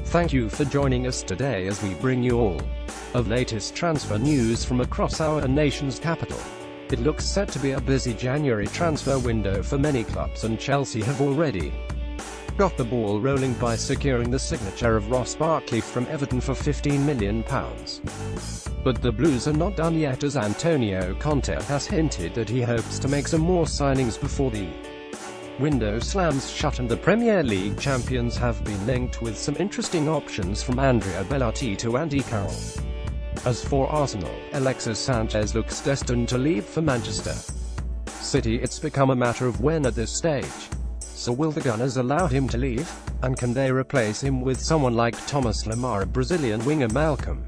Thank you for joining us today as we bring you all of latest transfer news from across our nation's capital. It looks set to be a busy January transfer window for many clubs, and Chelsea have already got the ball rolling by securing the signature of Ross Barkley from Everton for £15 million. But the Blues are not done yet, as Antonio Conte has hinted that he hopes to make some more signings before the window slams shut, and the Premier League champions have been linked with some interesting options from Andrea Bellotti to Andy Carroll. As for Arsenal, Alexis Sanchez looks destined to leave for Manchester City. It's become a matter of when at this stage. So will the Gunners allow him to leave? And can they replace him with someone like Thomas Lemar or Brazilian winger Malcolm?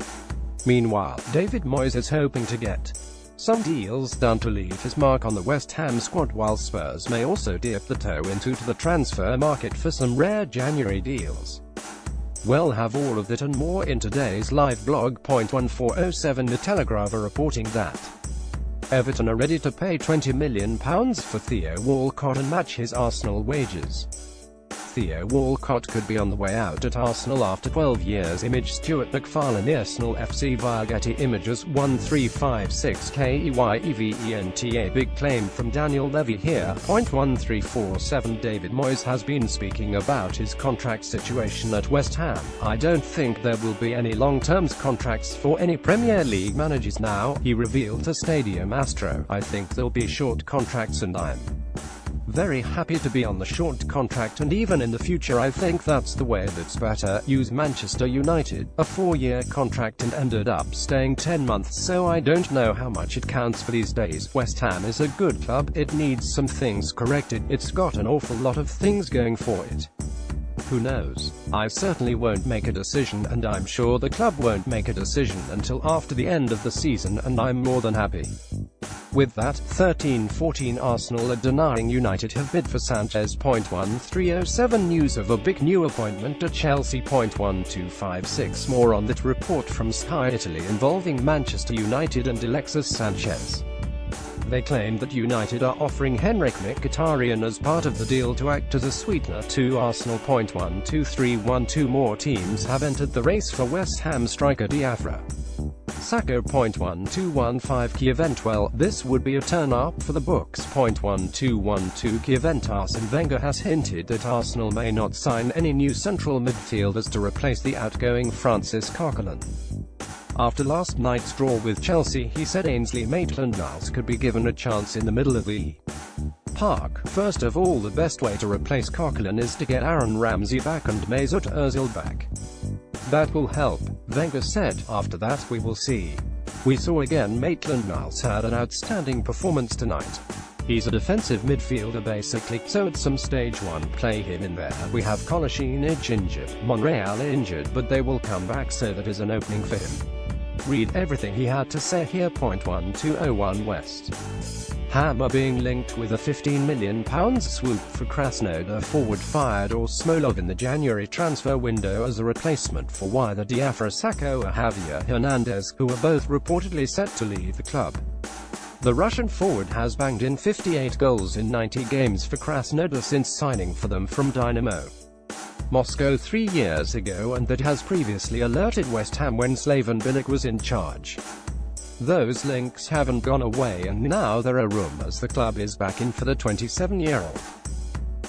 Meanwhile, David Moyes is hoping to get some deals done to leave his mark on the West Ham squad, while Spurs may also dip the toe into the transfer market for some rare January deals. We'll have all of that and more in today's live blog. Point 1407 The Telegraph are reporting that Everton are ready to pay £20 million for Theo Walcott and match his Arsenal wages. Theo Walcott could be on the way out at Arsenal after 12 years. Image Stuart McFarlane, Arsenal FC via Getty Images. 1356 KEYEVENTA. Big claim from Daniel Levy here. Point 1347 David Moyes has been speaking about his contract situation at West Ham. I don't think there will be any long-term contracts for any Premier League managers now, he revealed to Stadium Astro. I think there'll be short contracts, and I'm very happy to be on the short contract, and even in the future I think that's the way that's better. Use Manchester United, a 4-year contract, and ended up staying 10 months, so I don't know how much it counts for these days. West Ham is a good club, it needs some things corrected, it's got an awful lot of things going for it. Who knows? I certainly won't make a decision, and I'm sure the club won't make a decision until after the end of the season, and I'm more than happy with that. 13-14 Arsenal are denying United have bid for Sanchez. Point 1307 News of a big new appointment at Chelsea. Point 1256 More on that report from Sky Italy involving Manchester United and Alexis Sanchez. They claim that United are offering Henrik Mkhitaryan as part of the deal to act as a sweetener to Arsenal. Point 12312 Two more teams have entered the race for West Ham striker Diafra Sakho. Point 1215 Kiev. Well, this would be a turn-up for the books. Point 1212 Kiev. Arsene Wenger has hinted that Arsenal may not sign any new central midfielders to replace the outgoing Francis Coquelin. After last night's draw with Chelsea, he said Ainsley Maitland-Niles could be given a chance in the middle of the park. First of all, the best way to replace Coquelin is to get Aaron Ramsey back and Mesut Ozil back. That will help, Wenger said. After that, we will see. We saw again Maitland-Niles had an outstanding performance tonight. He's a defensive midfielder basically, so at some stage one play him in there. We have Kolasinac injured, Monreal injured, but they will come back, so that is an opening for him. Read everything he had to say here. Point 1201 West Ham are being linked with a £15 million swoop for Krasnodar forward Fyodor Smolov in the January transfer window as a replacement for either Diafra Sakho or Javier Hernandez, who are both reportedly set to leave the club. The Russian forward has banged in 58 goals in 90 games for Krasnodar since signing for them from Dynamo Moscow 3 years ago, and that has previously alerted West Ham when Slaven Bilic was in charge. Those links haven't gone away, and now there are rumours the club is back in for the 27-year-old.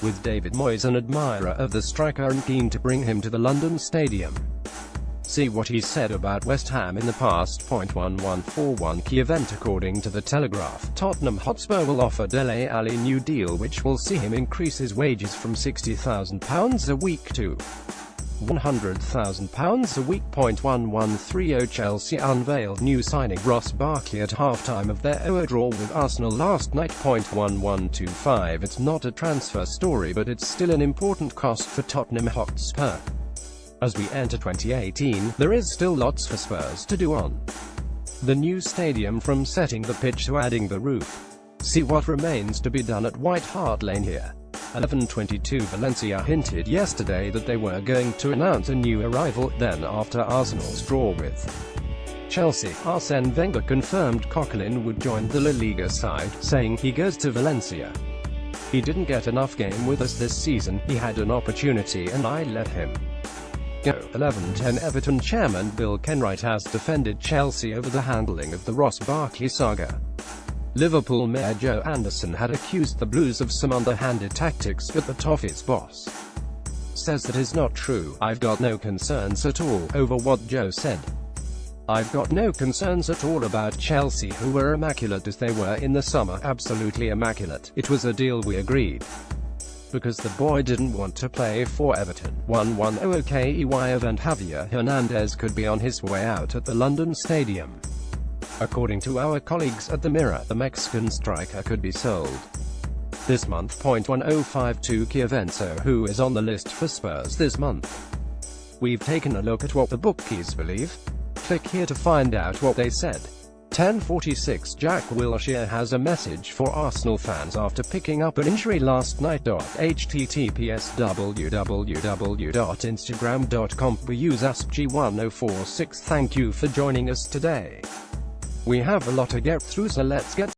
With David Moyes an admirer of the striker and keen to bring him to the London Stadium. See what he said about West Ham in the past. Point 1141 Kiev. According to the Telegraph, Tottenham Hotspur will offer Dele Alli new deal which will see him increase his wages from £60,000 a week to £100,000 a week. Point 1130 Chelsea unveiled new signing Ross Barkley at halftime of their 0-0 draw with Arsenal last night. Point 1125 It's not a transfer story, but it's still an important cost for Tottenham Hotspur. As we enter 2018, there is still lots for Spurs to do on the new stadium, from setting the pitch to adding the roof. See what remains to be done at White Hart Lane here. 11:22 Valencia hinted yesterday that they were going to announce a new arrival. Then, after Arsenal's draw with Chelsea, Arsene Wenger confirmed Coquelin would join the La Liga side, saying, "He goes to Valencia. He didn't get enough game with us this season, he had an opportunity and I let him. Go 11:10 Everton chairman Bill Kenwright has defended Chelsea over the handling of the Ross Barkley saga. Liverpool Mayor Joe Anderson had accused the Blues of some underhanded tactics, but the Toffees boss says that is not true. "I've got no concerns at all over what Joe said. I've got no concerns at all about Chelsea, who were immaculate as they were in the summer, absolutely immaculate. It was a deal we agreed, because the boy didn't want to play for Everton." 1-1-0 and Javier Hernandez could be on his way out at the London Stadium. According to our colleagues at the Mirror, the Mexican striker could be sold this month. 1052 Chiavenzo, who is on the list for Spurs this month. We've taken a look at what the bookies believe. Click here to find out what they said. 1046 Jack Wilshere has a message for Arsenal fans after picking up an injury last night. https://www.instagram.com. We use AskG1046. Thank you for joining us today. We have a lot to get through, so let's get